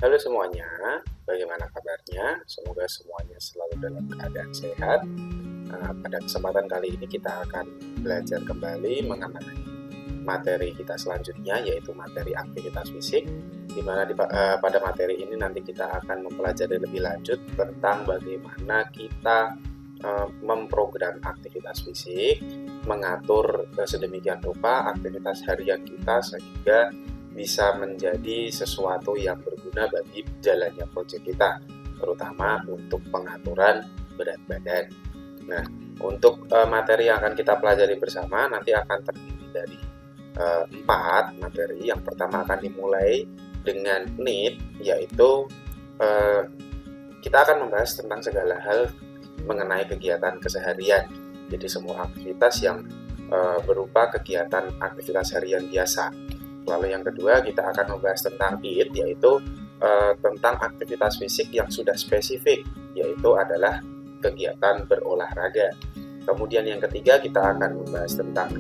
Halo semuanya, bagaimana kabarnya? Semoga semuanya selalu dalam keadaan sehat. Pada kesempatan kali ini kita akan belajar kembali mengenai materi kita selanjutnya, yaitu materi aktivitas fisik, di mana pada materi ini nanti kita akan mempelajari lebih lanjut tentang bagaimana kita memprogram aktivitas fisik, mengatur sedemikian rupa aktivitas harian kita sehingga bisa menjadi sesuatu yang berguna bagi jalannya proyek kita, terutama untuk pengaturan berat badan. Nah, untuk materi yang akan kita pelajari bersama nanti akan terdiri dari 4 materi. Yang pertama akan dimulai dengan need, yaitu kita akan membahas tentang segala hal mengenai kegiatan keseharian. Jadi semua aktivitas yang berupa kegiatan aktivitas harian biasa. Lalu yang kedua kita akan membahas tentang IT, yaitu tentang aktivitas fisik yang sudah spesifik, yaitu adalah kegiatan berolahraga. Kemudian yang ketiga kita akan membahas tentang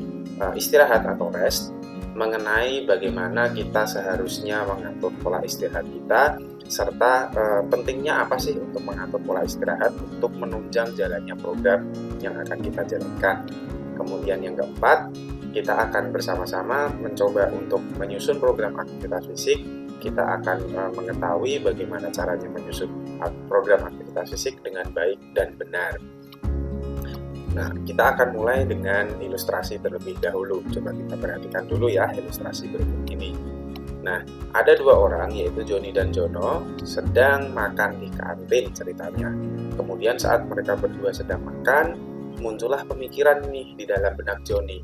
istirahat atau rest, mengenai bagaimana kita seharusnya mengatur pola istirahat kita, serta pentingnya apa sih untuk mengatur pola istirahat untuk menunjang jalannya program yang akan kita jalankan. Kemudian yang keempat, kita akan bersama-sama mencoba untuk menyusun program aktivitas fisik. Kita akan mengetahui bagaimana caranya menyusun program aktivitas fisik dengan baik dan benar. Nah, kita akan mulai dengan ilustrasi terlebih dahulu. Coba kita perhatikan dulu ya ilustrasi berikut ini. Nah, ada 2 orang, yaitu Joni dan Jono, sedang makan di kantin ceritanya. Kemudian saat mereka berdua sedang makan, muncullah pemikiran nih di dalam benak Joni.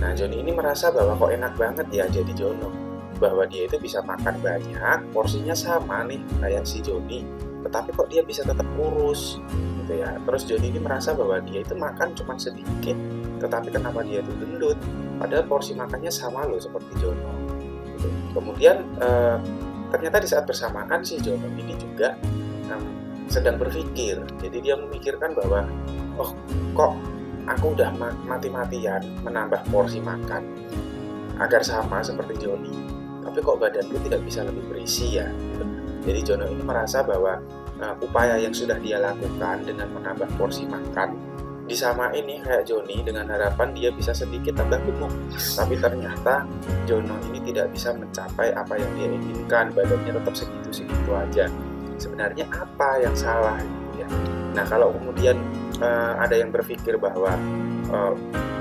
Nah, Joni ini merasa bahwa kok enak banget ya jadi Jono, bahwa dia itu bisa makan banyak, porsinya sama nih kayak si Joni, tetapi kok dia bisa tetap kurus, gitu ya. Terus Joni ini merasa bahwa dia itu makan cuma sedikit, tetapi kenapa dia itu gendut, padahal porsi makannya sama loh seperti Jono. Gitu. Kemudian ternyata di saat bersamaan si Jono ini juga sedang berpikir, jadi dia memikirkan bahwa oh kok aku udah mati-matian menambah porsi makan agar sama seperti Joni, tapi kok badanku tidak bisa lebih berisi ya. Jadi Jono ini merasa bahwa upaya yang sudah dia lakukan dengan menambah porsi makan disamain nih kayak Joni dengan harapan dia bisa sedikit tambah gemuk, tapi ternyata Jono ini tidak bisa mencapai apa yang dia inginkan, badannya tetap segitu-segitu aja. Sebenarnya apa yang salah gitu ya. Nah, kalau kemudian ada yang berpikir bahwa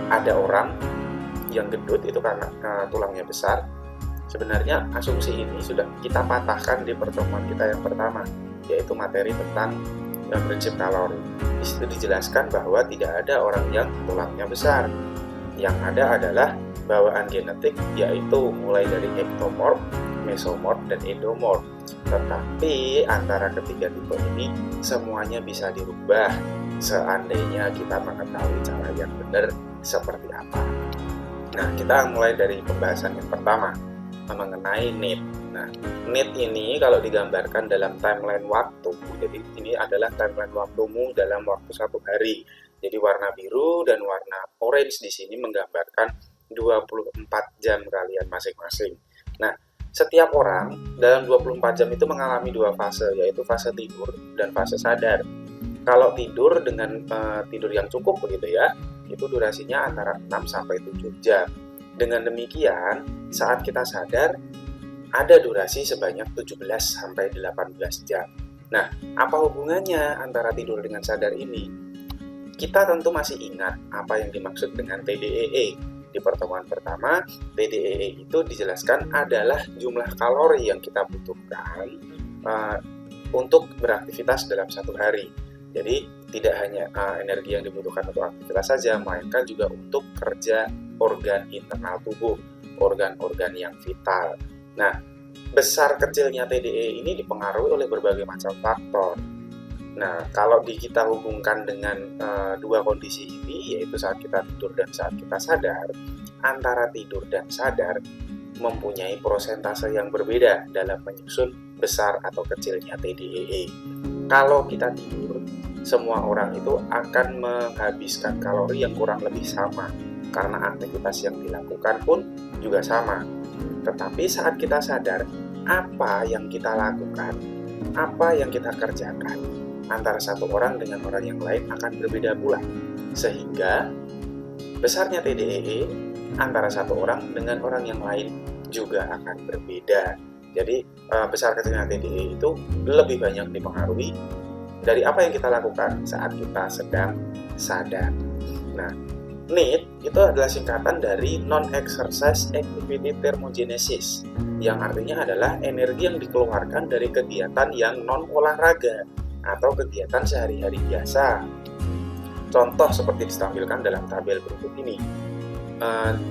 ada orang yang gendut itu karena tulangnya besar, sebenarnya asumsi ini sudah kita patahkan di pertemuan kita yang pertama, yaitu materi tentang prinsip kalori. Di situ dijelaskan bahwa tidak ada orang yang tulangnya besar. Yang ada adalah bawaan genetik, yaitu mulai dari ektomorf, mesomorf, dan endomorf. Tetapi antara ketiga tipe ini semuanya bisa dirubah seandainya kita mengetahui cara yang benar seperti apa. Nah, kita mulai dari pembahasan yang pertama mengenai need. Nah, need ini kalau digambarkan dalam timeline waktu, jadi ini adalah timeline waktumu dalam waktu 1 hari. Jadi warna biru dan warna orange di sini menggambarkan 24 jam kalian masing-masing. Nah, setiap orang dalam 24 jam itu mengalami 2 fase, yaitu fase tidur dan fase sadar. Kalau tidur dengan tidur yang cukup begitu ya, itu durasinya antara 6 sampai 7 jam. Dengan demikian, saat kita sadar ada durasi sebanyak 17 sampai 18 jam. Nah, apa hubungannya antara tidur dengan sadar ini? Kita tentu masih ingat apa yang dimaksud dengan TDEE. Di pertemuan pertama, TDEE itu dijelaskan adalah jumlah kalori yang kita butuhkan untuk beraktivitas dalam 1 hari. Jadi tidak hanya energi yang dibutuhkan untuk aktivitas saja, melainkan juga untuk kerja organ internal tubuh, organ-organ yang vital. Nah, besar kecilnya TDE ini dipengaruhi oleh berbagai macam faktor. Nah, kalau kita hubungkan dengan 2 kondisi ini, yaitu saat kita tidur dan saat kita sadar, antara tidur dan sadar mempunyai prosentase yang berbeda dalam menyusun besar atau kecilnya TDEE. Kalau kita tidur, semua orang itu akan menghabiskan kalori yang kurang lebih sama, karena aktivitas yang dilakukan pun juga sama. Tetapi saat kita sadar, apa yang kita lakukan, apa yang kita kerjakan antara satu orang dengan orang yang lain akan berbeda pula. Sehingga besarnya TDEE antara satu orang dengan orang yang lain juga akan berbeda. Jadi besar kecilnya TDEE itu lebih banyak dipengaruhi dari apa yang kita lakukan saat kita sedang sadar. Nah, NEAT itu adalah singkatan dari Non-Exercise Activity Thermogenesis, yang artinya adalah energi yang dikeluarkan dari kegiatan yang non-olahraga atau kegiatan sehari-hari biasa. Contoh seperti ditampilkan dalam tabel berikut ini.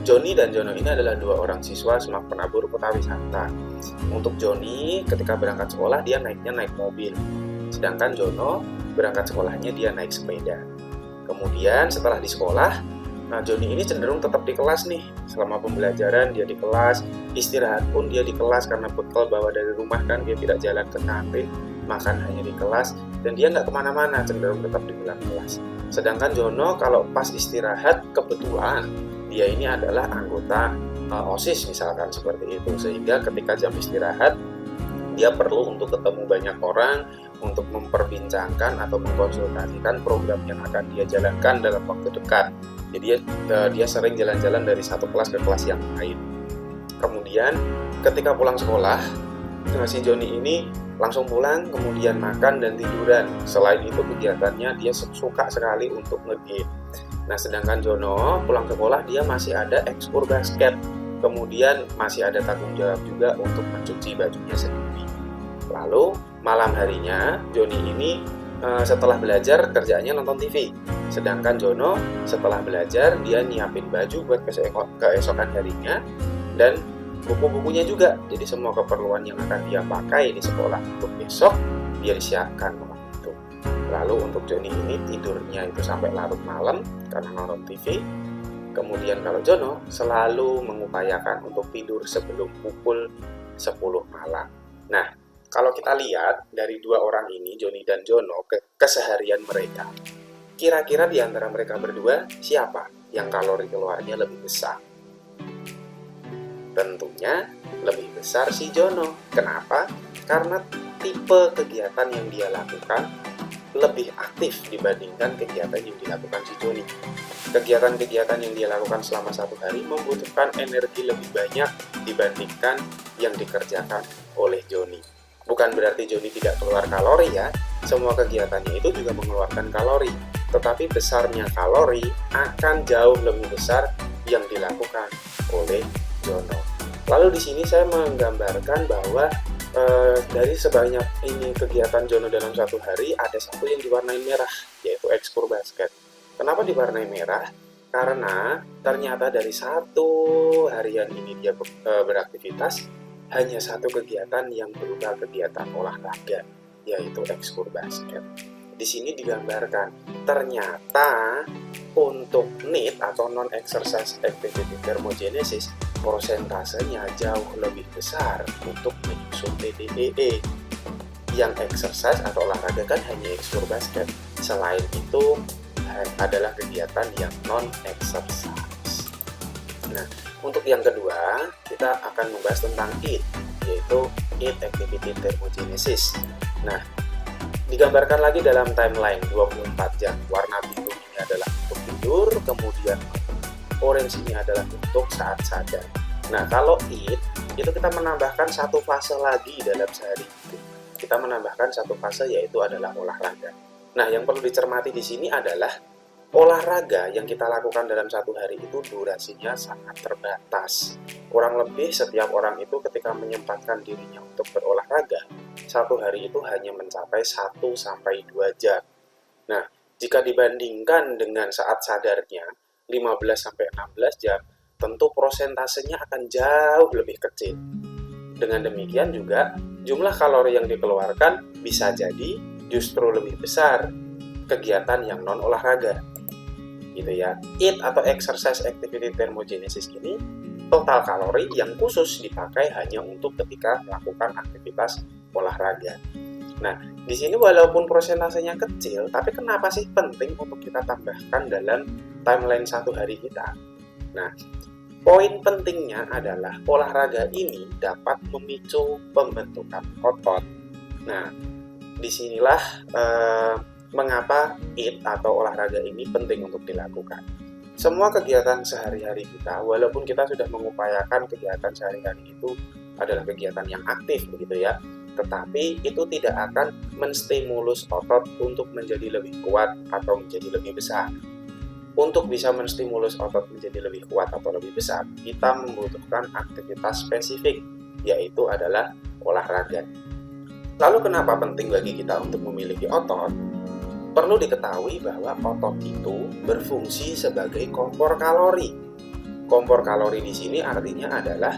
Joni dan Jono ini adalah dua orang siswa Semak Penabur Kota Wisata. Untuk Joni, ketika berangkat sekolah dia naik mobil, sedangkan Jono berangkat sekolahnya dia naik sepeda. Kemudian setelah di sekolah, Joni ini cenderung tetap di kelas nih. Selama pembelajaran dia di kelas, istirahat pun dia di kelas karena bekal bawa dari rumah kan, dia tidak jalan ke kantin, makan hanya di kelas, dan dia nggak kemana-mana, cenderung tetap di dalam kelas. Sedangkan Jono kalau pas istirahat, kebetulan dia ini adalah anggota OSIS misalkan seperti itu, sehingga ketika jam istirahat dia perlu untuk ketemu banyak orang untuk memperbincangkan atau mengkonsultasikan program yang akan dia jalankan dalam waktu dekat. Jadi dia sering jalan-jalan dari satu kelas ke kelas yang lain. Kemudian ketika pulang sekolah, si Joni ini langsung pulang, kemudian makan dan tiduran. Selain itu kegiatannya dia suka sekali untuk nge-game. Nah, sedangkan Jono pulang sekolah dia masih ada ekskul basket. Kemudian masih ada tanggung jawab juga untuk mencuci bajunya sendiri. Lalu malam harinya Joni ini setelah belajar kerjaannya nonton TV. Sedangkan Jono setelah belajar dia nyiapin baju buat keesokan harinya dan buku-bukunya juga. Jadi semua keperluan yang akan dia pakai di sekolah untuk besok dia disiapkan malam itu. Lalu untuk Joni ini tidurnya itu sampai larut malam karena nonton TV. Kemudian kalau Jono selalu mengupayakan untuk tidur sebelum pukul 10 malam. Nah, kalau kita lihat dari dua orang ini, Joni dan Jono, keseharian mereka, kira-kira di antara mereka berdua siapa yang kalori keluarnya lebih besar? Tentunya lebih besar si Jono. Kenapa? Karena tipe kegiatan yang dia lakukan lebih aktif dibandingkan kegiatan yang dilakukan si Joni. Kegiatan-kegiatan yang dia lakukan selama satu hari membutuhkan energi lebih banyak dibandingkan yang dikerjakan oleh Joni. Bukan berarti Joni tidak keluar kalori ya, semua kegiatannya itu juga mengeluarkan kalori, tetapi besarnya kalori akan jauh lebih besar yang dilakukan oleh Jono. Lalu di sini saya menggambarkan bahwa dari sebanyak ini kegiatan Jono dalam satu hari, ada satu yang diwarnai merah, yaitu ekskul basket. Kenapa diwarnai merah? Karena ternyata dari satu harian ini dia beraktivitas, hanya satu kegiatan yang berupa kegiatan olahraga, yaitu ekskul basket. Di sini digambarkan, ternyata untuk NEAT atau Non-Exercise Activity Thermogenesis, prosentasenya jauh lebih besar untuk menyusul TDEE. Yang exercise atau olahraga kan hanya ekskul basket. Selain itu adalah kegiatan yang non-exercise. Nah, untuk yang kedua, kita akan membahas tentang EAT, yaitu EAT Activity Thermogenesis. Nah, digambarkan lagi dalam timeline 24 jam. Warna biru ini adalah untuk tidur, kemudian orange ini adalah untuk saat sadar. Nah, kalau EAT, itu kita menambahkan satu fase lagi dalam sehari itu. Kita menambahkan satu fase, yaitu adalah olahraga. Nah, yang perlu dicermati di sini adalah olahraga yang kita lakukan dalam satu hari itu durasinya sangat terbatas. Kurang lebih setiap orang itu ketika menyempatkan dirinya untuk berolahraga, satu hari itu hanya mencapai 1-2 jam. Nah, jika dibandingkan dengan saat sadarnya 15-16 jam, tentu prosentasenya akan jauh lebih kecil. Dengan demikian juga, jumlah kalori yang dikeluarkan bisa jadi justru lebih besar kegiatan yang non-olahraga. Gitu ya. EAT atau Exercise Activity Thermogenesis ini total kalori yang khusus dipakai hanya untuk ketika melakukan aktivitas olahraga. Nah, di sini walaupun prosentasenya kecil, tapi kenapa sih penting untuk kita tambahkan dalam timeline satu hari kita? Nah, Poin pentingnya adalah olahraga ini dapat memicu pembentukan otot. Nah, disinilah mengapa HIIT atau olahraga ini penting untuk dilakukan. Semua kegiatan sehari-hari kita, walaupun kita sudah mengupayakan kegiatan sehari-hari itu adalah kegiatan yang aktif begitu ya, tetapi itu tidak akan menstimulus otot untuk menjadi lebih kuat atau menjadi lebih besar. Untuk bisa menstimulus otot menjadi lebih kuat atau lebih besar, kita membutuhkan aktivitas spesifik, yaitu adalah olahraga. Lalu kenapa penting bagi kita untuk memiliki otot? Perlu diketahui bahwa otot itu berfungsi sebagai kompor kalori. Kompor kalori di sini artinya adalah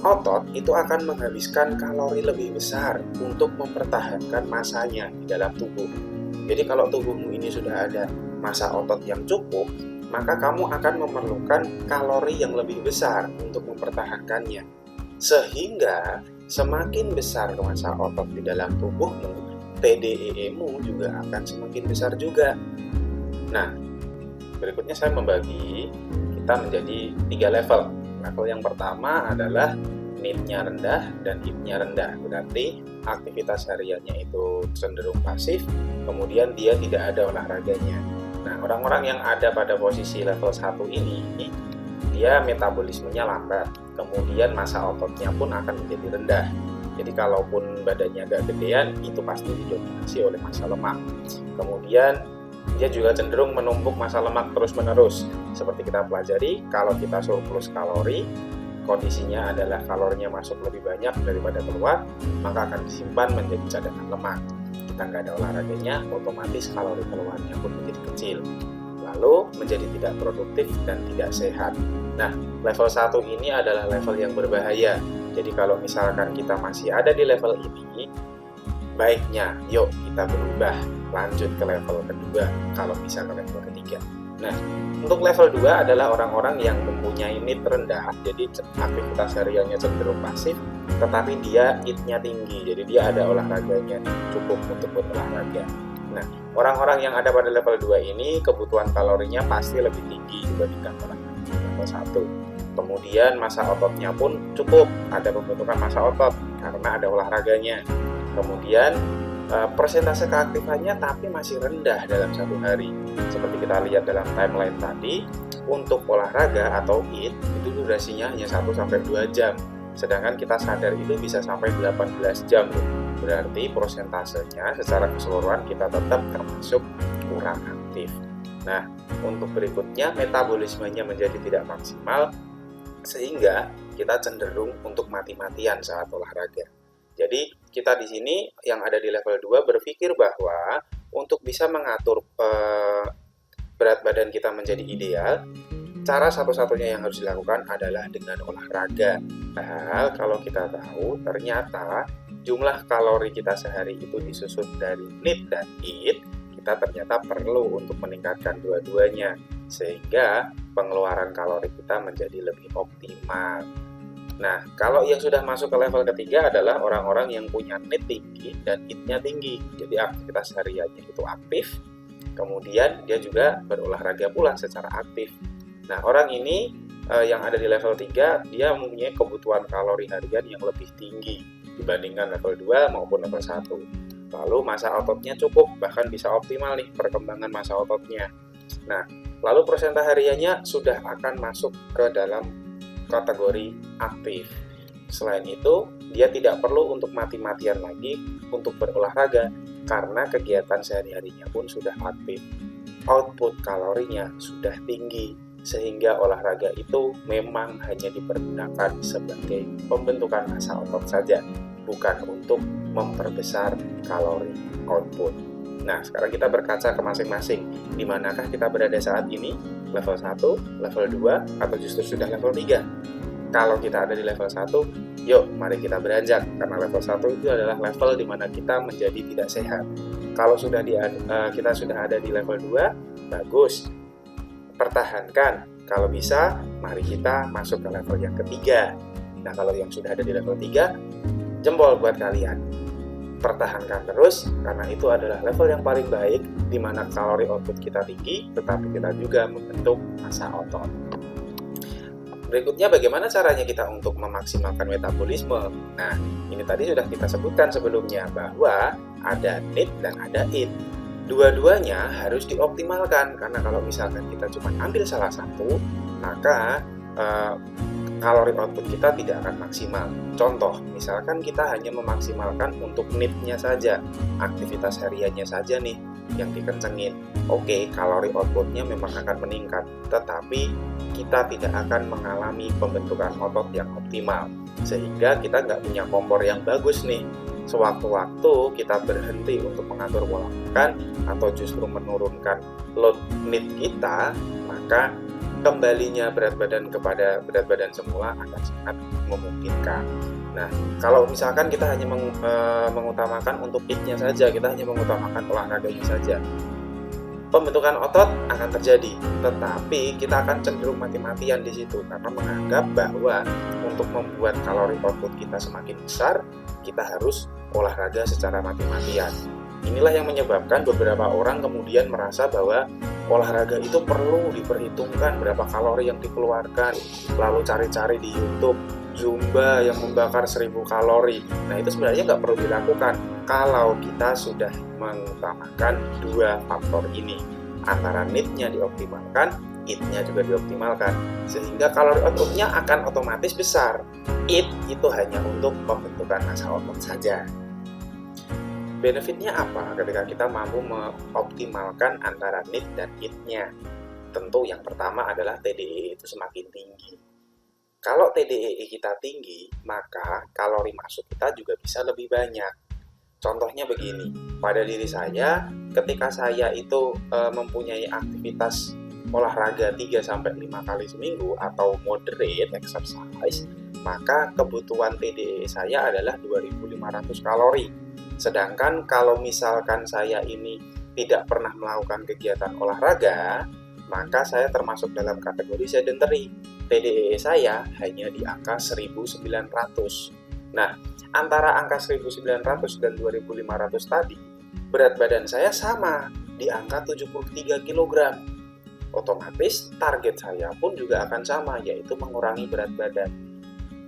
otot itu akan menghabiskan kalori lebih besar untuk mempertahankan masanya di dalam tubuh. Jadi kalau tubuhmu ini sudah ada massa otot yang cukup, maka kamu akan memerlukan kalori yang lebih besar untuk mempertahankannya. Sehingga semakin besar massa otot di dalam tubuhmu, TDEE-mu juga akan semakin besar juga. Nah, berikutnya saya membagi kita menjadi 3 level. Level yang pertama adalah NEAT-nya rendah dan HIIT-nya rendah. Berarti aktivitas hariannya itu cenderung pasif, kemudian dia tidak ada olahraganya. Nah, orang-orang yang ada pada posisi level 1 ini, dia metabolismenya lambat, kemudian massa ototnya pun akan menjadi rendah. Jadi kalaupun badannya agak gedean, itu pasti didominasi oleh massa lemak. Kemudian dia juga cenderung menumpuk massa lemak terus-menerus. Seperti kita pelajari, kalau kita surplus kalori, kondisinya adalah kalorinya masuk lebih banyak daripada keluar, maka akan disimpan menjadi cadangan lemak. Kita nggak ada olahraganya, otomatis kalori keluarnya pun menjadi kecil. Lalu menjadi tidak produktif dan tidak sehat. Nah, level 1 ini adalah level yang berbahaya. Jadi kalau misalkan kita masih ada di level ini, baiknya yuk kita berubah, lanjut ke level kedua, kalau bisa ke level ketiga. Nah, untuk level 2 adalah orang-orang yang mempunyai NEAT rendah, jadi aktivitas hariannya cenderung pasif, tetapi dia HIIT-nya tinggi, jadi dia ada olahraganya cukup untuk berolahraga. Nah, orang-orang yang ada pada level 2 ini kebutuhan kalorinya pasti lebih tinggi dibandingkan orang-orang di level 1. Kemudian massa ototnya pun cukup, ada pembentukan massa otot karena ada olahraganya. Kemudian persentase keaktifannya tapi masih rendah dalam satu hari. Seperti kita lihat dalam timeline tadi, untuk olahraga atau HIIT itu durasinya hanya 1-2 jam. Sedangkan kita sadar itu bisa sampai 18 jam. Berarti persentasenya secara keseluruhan kita tetap termasuk kurang aktif. Nah, untuk berikutnya metabolismenya menjadi tidak maksimal sehingga kita cenderung untuk mati-matian saat olahraga. Jadi kita di sini yang ada di level 2 berpikir bahwa untuk bisa mengatur berat badan kita menjadi ideal, cara satu-satunya yang harus dilakukan adalah dengan olahraga. Padahal kalau kita tahu ternyata jumlah kalori kita sehari itu disusun dari NEAT dan HIIT, kita ternyata perlu untuk meningkatkan dua-duanya sehingga pengeluaran kalori kita menjadi lebih optimal. Nah, kalau yang sudah masuk ke level ketiga adalah orang-orang yang punya NEAT tinggi dan HIIT-nya tinggi. Jadi aktivitas hariannya itu aktif, kemudian dia juga berolahraga pula secara aktif. Nah, orang ini yang ada di level 3, dia mempunyai kebutuhan kalori harian yang lebih tinggi dibandingkan level 2 maupun level 1. Lalu massa ototnya cukup, bahkan bisa optimal nih perkembangan massa ototnya. Nah, lalu persentase hariannya sudah akan masuk ke dalam kategori aktif. Selain itu, dia tidak perlu untuk mati-matian lagi untuk berolahraga karena kegiatan sehari-harinya pun sudah aktif. Output kalorinya sudah tinggi, sehingga olahraga itu memang hanya dipergunakan sebagai pembentukan massa otot saja, bukan untuk memperbesar kalori output. Nah, sekarang kita berkaca ke masing-masing. Di manakah kita berada saat ini? Level 1, level 2, atau justru sudah level 3? Kalau kita ada di level 1, yuk mari kita beranjak. Karena level 1 itu adalah level di mana kita menjadi tidak sehat. Kalau kita sudah ada di level 2, bagus. Pertahankan. Kalau bisa, mari kita masuk ke level yang ketiga. Nah, kalau yang sudah ada di level 3, jempol buat kalian. Pertahankan terus, karena itu adalah level yang paling baik, di mana kalori output kita tinggi, tetapi kita juga membentuk massa otot. Berikutnya, bagaimana caranya kita untuk memaksimalkan metabolisme? Nah, ini tadi sudah kita sebutkan sebelumnya bahwa ada need dan ada eat. Dua-duanya harus dioptimalkan, karena kalau misalkan kita cuma ambil salah satu, maka kalori output kita tidak akan maksimal. Contoh, misalkan kita hanya memaksimalkan untuk need-nya saja, aktivitas hariannya saja nih yang dikencengin. Oke, kalori output-nya memang akan meningkat, tetapi kita tidak akan mengalami pembentukan otot yang optimal, sehingga kita nggak punya kompor yang bagus nih. Sewaktu-waktu kita berhenti untuk mengatur pola makan atau justru menurunkan load need kita, maka kembalinya berat badan kepada berat badan semula akan sangat memungkinkan. Nah, kalau misalkan kita hanya mengutamakan untuk eat-nya saja, kita hanya mengutamakan olahraganya saja, pembentukan otot akan terjadi, tetapi kita akan cenderung mati-matian di situ karena menganggap bahwa untuk membuat kalori output kita semakin besar, kita harus olahraga secara mati-matian. Inilah yang menyebabkan beberapa orang kemudian merasa bahwa olahraga itu perlu diperhitungkan berapa kalori yang dikeluarkan, lalu cari-cari di YouTube Zumba yang membakar 1000 kalori. Nah, itu sebenarnya nggak perlu dilakukan kalau kita sudah mengutamakan dua faktor ini, antara need-nya dioptimalkan, eat-nya juga dioptimalkan, sehingga kalori output-nya akan otomatis besar. Eat itu hanya untuk pembentukan massa otot saja. Benefitnya apa ketika kita mampu mengoptimalkan antara need dan eat-nya? Tentu yang pertama adalah TDEE itu semakin tinggi. Kalau TDEE kita tinggi, maka kalori masuk kita juga bisa lebih banyak. Contohnya begini, pada diri saya, ketika saya itu mempunyai aktivitas olahraga 3-5 kali seminggu atau moderate exercise, maka kebutuhan TDEE saya adalah 2500 kalori. Sedangkan kalau misalkan saya ini tidak pernah melakukan kegiatan olahraga, maka saya termasuk dalam kategori sedentary. TDEE saya hanya di angka 1900. Nah, antara angka 1900 dan 2500 tadi, berat badan saya sama di angka 73 kg. Otomatis target saya pun juga akan sama, yaitu mengurangi berat badan.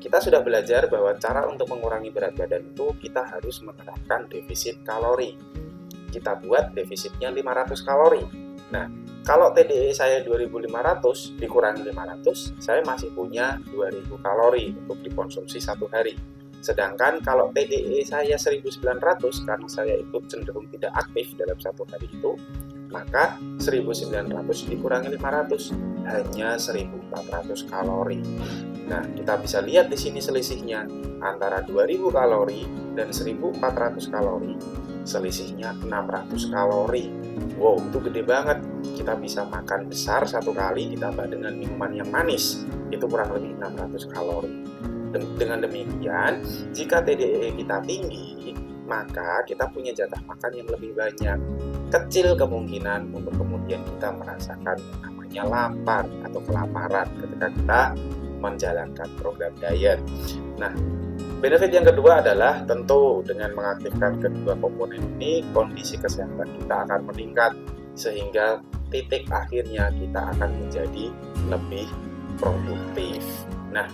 Kita sudah belajar bahwa cara untuk mengurangi berat badan itu kita harus menerapkan defisit kalori. Kita buat defisitnya 500 kalori. Nah, kalau TDEE saya 2500 dikurangi 500, saya masih punya 2000 kalori untuk dikonsumsi satu hari. Sedangkan kalau TDEE saya 1900, karena saya itu cenderung tidak aktif dalam satu hari itu, maka 1900 dikurangi 500 hanya 1400 kalori. Nah, kita bisa lihat di sini selisihnya antara 2000 kalori dan 1400 kalori. Selisihnya 600 kalori. Wow, itu gede banget. Kita bisa makan besar satu kali ditambah dengan minuman yang manis. Itu kurang lebih 600 kalori. Dengan demikian, jika TDEE kita tinggi, maka kita punya jatah makan yang lebih banyak. Kecil kemungkinan untuk kemudian kita merasakan namanya lapar atau kelaparan ketika kita menjalankan program diet. Nah, benefit yang kedua adalah tentu dengan mengaktifkan kedua komponen ini, kondisi kesehatan kita akan meningkat sehingga titik akhirnya kita akan menjadi lebih produktif. Nah,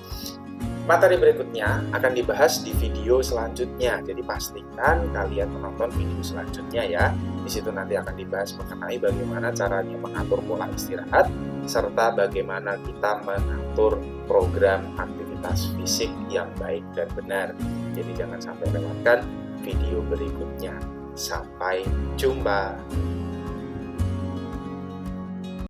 materi berikutnya akan dibahas di video selanjutnya, jadi pastikan kalian menonton video selanjutnya ya. Di situ nanti akan dibahas mengenai bagaimana caranya mengatur pola istirahat, serta bagaimana kita mengatur program aktivitas fisik yang baik dan benar. Jadi jangan sampai lewatkan video berikutnya. Sampai jumpa.